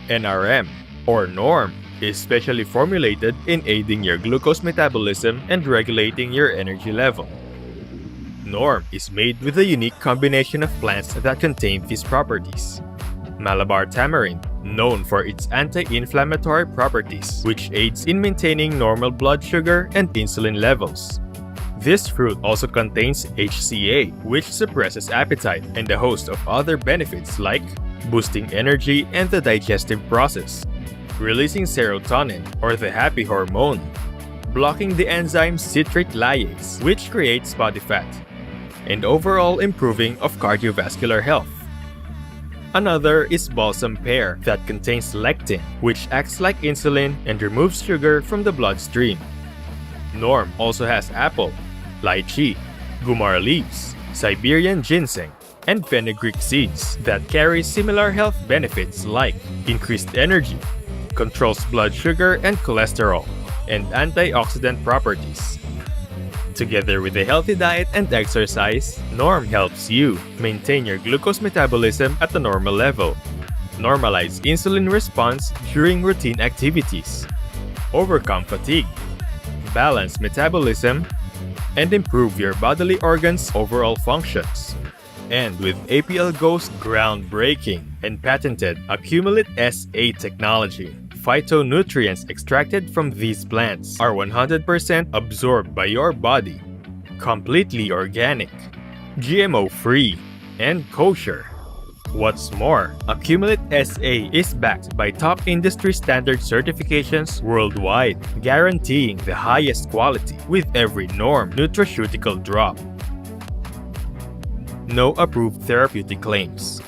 NRM, or NORM, is specially formulated in aiding your glucose metabolism and regulating your energy level. NORM is made with a unique combination of plants that contain these properties. Malabar tamarind, known for its anti-inflammatory properties, which aids in maintaining normal blood sugar and insulin levels. This fruit also contains HCA, which suppresses appetite, and a host of other benefits like boosting energy and the digestive process, releasing serotonin, or the happy hormone, blocking the enzyme citrate lyase, which creates body fat, and overall improving of cardiovascular health. Another is balsam pear that contains lectin, which acts like insulin and removes sugar from the bloodstream. NORM also has apple, lychee, gumar leaves, Siberian ginseng, and fenugreek seeds that carry similar health benefits like increased energy, controls blood sugar and cholesterol, and antioxidant properties. Together with a healthy diet and exercise, NORM helps you maintain your glucose metabolism at a normal level, normalize insulin response during routine activities, overcome fatigue, balance metabolism, and improve your bodily organs' overall functions. And with APLGO's groundbreaking and patented Accumulate SA technology, phytonutrients extracted from these plants are 100% absorbed by your body, completely organic, GMO-free, and kosher. What's more, Accumulate SA is backed by top industry standard certifications worldwide, guaranteeing the highest quality with every NORM nutraceutical drop. No approved therapeutic claims.